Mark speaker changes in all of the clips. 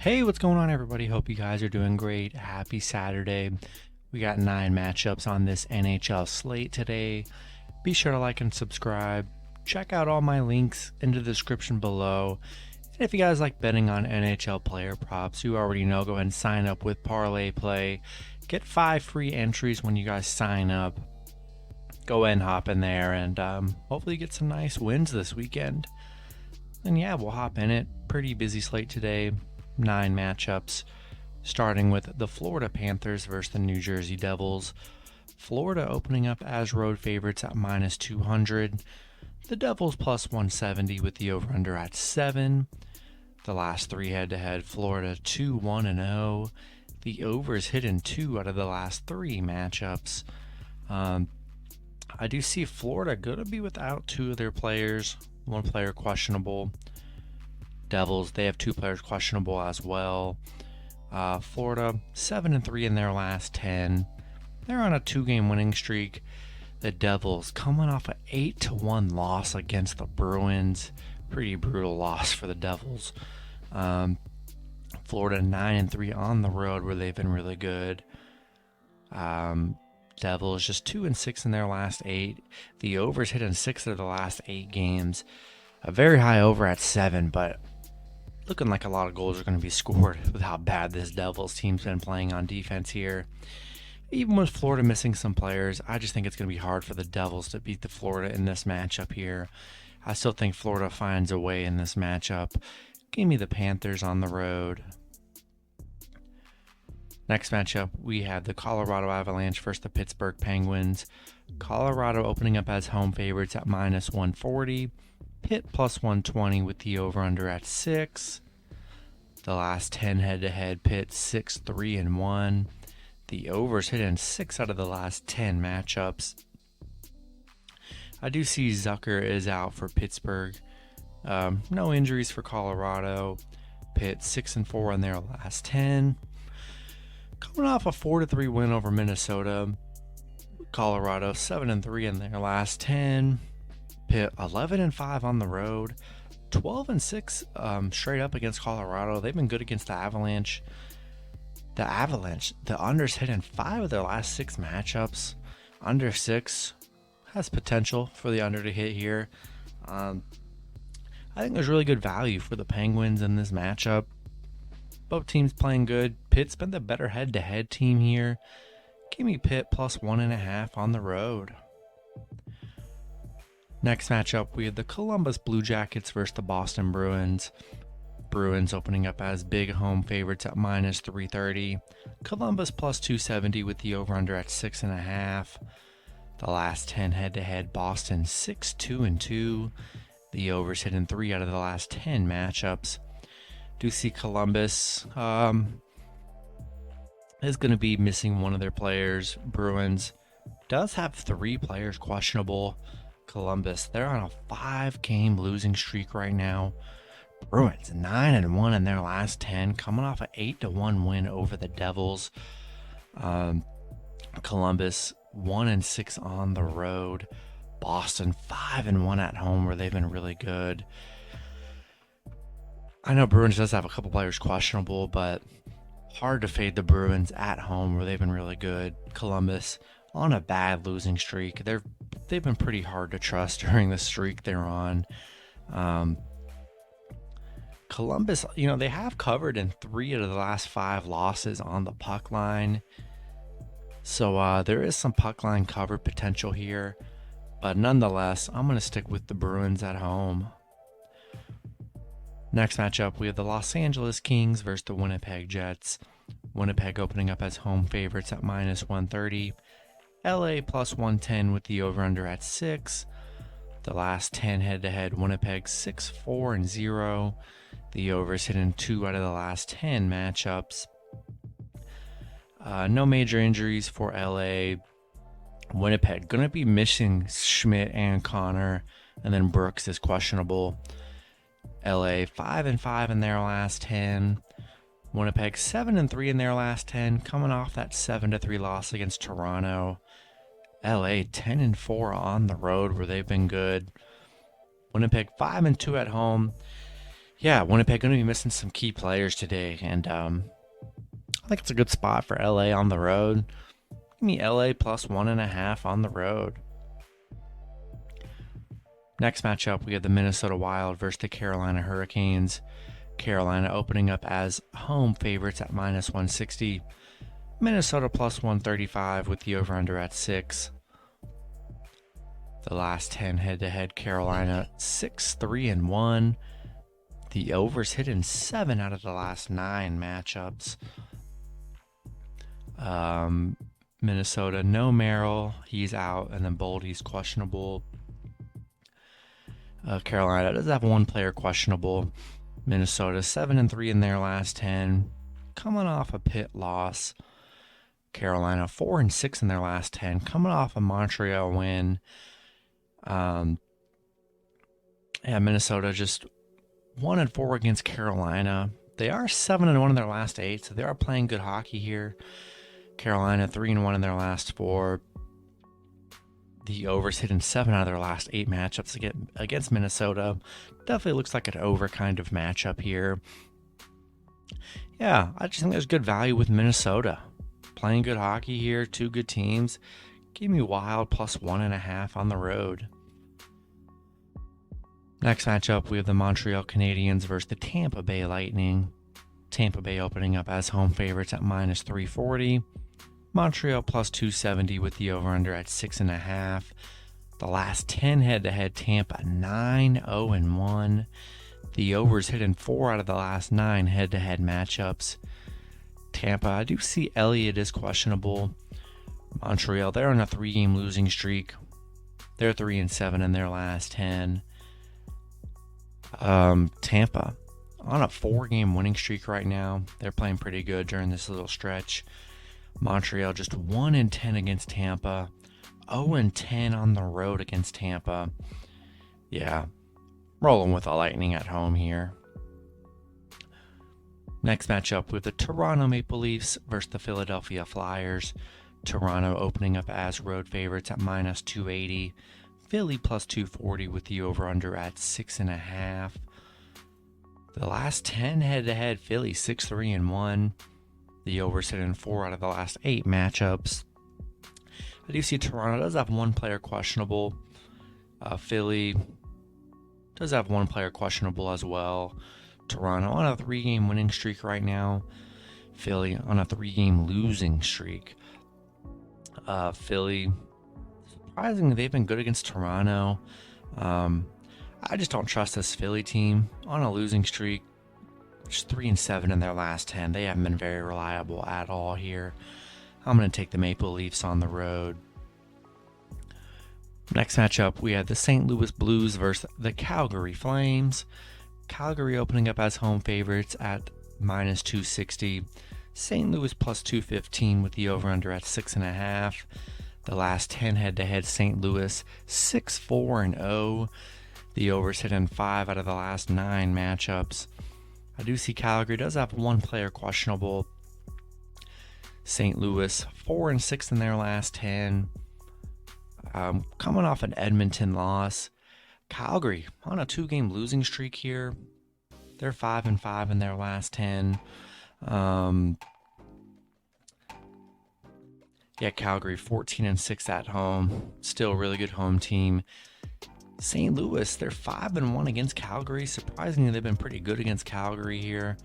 Speaker 1: Hey, what's going on, everybody? Hope you guys are doing great. Happy Saturday. We got 9 matchups on this NHL slate today. Be sure to like and subscribe. Check out all my links in the description below. And if you guys like betting on NHL player props, you already know, go ahead and sign up with ParlayPlay. Get 5 free entries when you guys sign up. Go ahead and hop in there and hopefully get some nice wins this weekend. And yeah, we'll hop in it. Pretty busy slate today. 9 matchups, starting with the Florida Panthers versus the New Jersey Devils. Florida opening up as road favorites at minus 200. The Devils plus 170 with the over-under at 7. The last 3 head-to-head, Florida 2-1-0. The overs hit in 2 out of the last 3 matchups. I do see Florida going to be without 2 of their players. 1 player questionable. Devils, they have 2 players questionable as well. Florida 7-3 in their last 10. They're on a 2-game winning streak. The Devils coming off an 8-1 loss against the Bruins. Pretty brutal loss for the Devils. Florida 9-3 on the road where they've been really good. Devils just 2-6 in their last 8. The overs hit in 6 of the last 8 games. A very high over at 7, but looking like a lot of goals are going to be scored with how bad this Devils team's been playing on defense here. Even with Florida missing some players, I just think it's going to be hard for the Devils to beat the Florida in this matchup here. I still think Florida finds a way in this matchup. Give me the Panthers on the road. Next matchup, we have the Colorado Avalanche versus the Pittsburgh Penguins. Colorado opening up as home favorites at minus 140. Pitt plus 120 with the over-under at 6. The last 10 head-to-head, Pitt 6-3-1. The overs hit in 6 out of the last 10 matchups. I do see Zucker is out for Pittsburgh. No injuries for Colorado. Pitt 6-4 in their last 10. Coming off a 4-3 win over Minnesota. Colorado 7-3 in their last 10. Pitt 11-5 on the road, 12-6 straight up against Colorado. They've been good against the Avalanche. The unders hit in 5 of their last 6 matchups. Under 6 has potential for the under to hit here. I think there's really good value for the Penguins in this matchup. Both teams playing good. Pitt's been the better head-to-head team here. Give me Pitt plus 1.5 on the road. Next matchup, we have the Columbus Blue Jackets versus the Boston Bruins. Bruins opening up as big home favorites at minus 330. Columbus plus 270 with the over-under at 6.5. The last 10 head-to-head, Boston 6-2-2. The overs hit in 3 out of the last 10 matchups. Do see Columbus is going to be missing one of their players. Bruins does have 3 players questionable. Columbus, they're on a 5-game losing streak right now. Bruins 9-1 in their last 10, coming off an 8-1 win over the Devils. Columbus 1-6 on the road. Boston 5-1 at home where they've been really good. I know Bruins does have a couple players questionable, but hard to fade the Bruins at home where they've been really good. Columbus on a bad losing streak. They've been pretty hard to trust during the streak they're on. Columbus, they have covered in 3 out of the last 5 losses on the puck line. So there is some puck line cover potential here. But nonetheless, I'm going to stick with the Bruins at home. Next matchup, we have the Los Angeles Kings versus the Winnipeg Jets. Winnipeg opening up as home favorites at minus 130. LA plus 110 with the over-under at 6. The last 10 head-to-head, Winnipeg 6-4-0. The overs hit in 2 out of the last 10 matchups. No major injuries for LA. Winnipeg going to be missing Schmidt and Connor, and then Brooks is questionable. LA 5-5 in their last 10. Winnipeg 7-3 in their last 10, coming off that 7-3 loss against Toronto. LA 10-4 on the road where they've been good. Winnipeg 5-2 at home. Yeah, Winnipeg going to be missing some key players today, and I think it's a good spot for LA on the road. Give me LA plus 1.5 on the road. Next matchup, we have the Minnesota Wild versus the Carolina Hurricanes. Carolina opening up as home favorites at minus 160. Minnesota plus 135 with the over-under at 6. The last 10 head-to-head, Carolina 6-3-1. The overs hit in 7 out of the last 9 matchups. Minnesota, no Merrill, he's out, and then Boldy's questionable. Carolina does have one player questionable. Minnesota 7-3 in their last 10, coming off a Pitt loss. Carolina 4-6 in their last 10, coming off a Montreal win. Minnesota just 1-4 against Carolina. They are 7-1 in their last 8, so they are playing good hockey here. Carolina 3-1 in their last 4. The overs hit in 7 out of their last 8 matchups against Minnesota. Definitely looks like an over kind of matchup here. Yeah, I just think there's good value with Minnesota. Playing good hockey here, 2 good teams. Give me Wild plus 1.5 on the road. Next matchup, we have the Montreal Canadiens versus the Tampa Bay Lightning. Tampa Bay opening up as home favorites at minus 340. Montreal plus 270 with the over-under at 6.5. The last 10 head-to-head, Tampa 9-0-1. The overs hit in 4 out of the last 9 head-to-head matchups. Tampa, I do see Elliott is questionable. Montreal, they're on a 3-game losing streak. They're 3-7 in their last 10. Tampa on a 4-game winning streak right now. They're playing pretty good during this little stretch. Montreal just 1-10 against Tampa, 0-10 on the road against Tampa. Yeah, rolling with the Lightning at home here. Next matchup with the Toronto Maple Leafs versus the Philadelphia Flyers. Toronto opening up as road favorites at minus 280. Philly plus 240 with the over-under at 6.5. The last 10 head-to-head, Philly 6-3-1. The overs hit in 4 out of the last 8 matchups. I do see Toronto does have one player questionable. Philly does have one player questionable as well. Toronto on a 3-game winning streak right now. Philly on a 3-game losing streak. Philly, surprisingly, they've been good against Toronto. I just don't trust this Philly team on a losing streak. Just 3-7 in their last 10. They haven't been very reliable at all here. I'm going to take the Maple Leafs on the road. Next matchup, we have the St. Louis Blues versus the Calgary Flames. Calgary opening up as home favorites at minus 260. St. Louis plus 215 with the over-under at 6.5. The last 10 head-to-head, St. Louis 6-4-0. The overs hit in 5 out of the last 9 matchups. I do see Calgary does have one player questionable. St. Louis 4-6 in their last 10. Coming off an Edmonton loss. Calgary on a 2-game losing streak here. They're 5-5 in their last 10. Calgary 14-6 at home. Still a really good home team. St. Louis, they're 5-1 against Calgary. Surprisingly, they've been pretty good against Calgary here.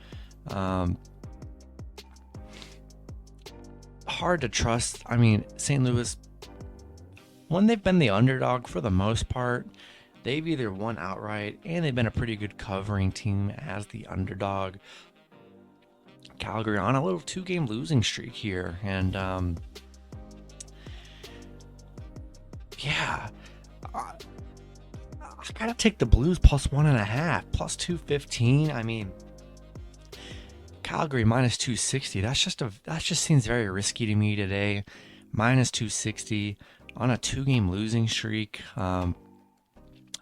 Speaker 1: Hard to trust. I mean, St. Louis, when they've been the underdog for the most part, they've either won outright and they've been a pretty good covering team as the underdog. Calgary on a little 2-game losing streak here. And, I gotta take the Blues plus 1.5, plus 215. I mean, Calgary minus 260. That just seems very risky to me today. Minus 260 on a 2-game losing streak.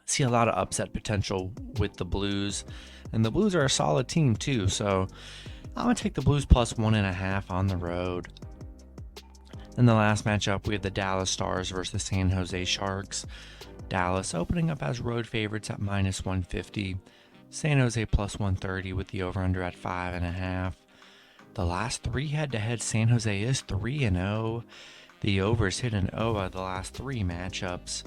Speaker 1: See a lot of upset potential with the Blues, and the Blues are a solid team too. So I'm gonna take the Blues plus 1.5 on the road. In the last matchup, we have the Dallas Stars versus the San Jose Sharks. Dallas opening up as road favorites at minus 150. San Jose plus 130 with the over-under at 5.5. The last 3 head-to-head, San Jose is 3-0. The overs hit an 0 out of the last 3 matchups.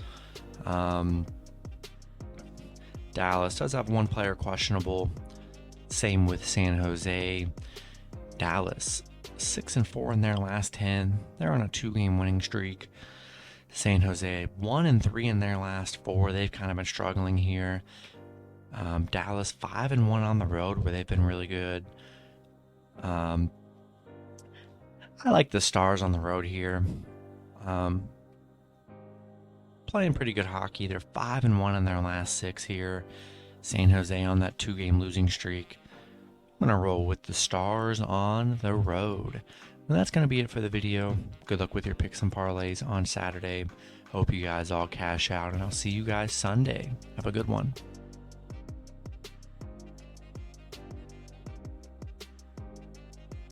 Speaker 1: Dallas does have 1 player questionable. Same with San Jose. Dallas 6-4 in their last 10. They're on a 2-game winning streak. San Jose 1-3 in their last 4. They've kind of been struggling here. Dallas 5-1 on the road, where they've been really good. I like the Stars on the road here. Playing pretty good hockey. They're 5-1 in their last 6 here. San Jose on that 2-game losing streak. I'm going to roll with the Stars on the road. And that's going to be it for the video. Good luck with your picks and parlays on Saturday. Hope you guys all cash out, and I'll see you guys Sunday. Have a good one.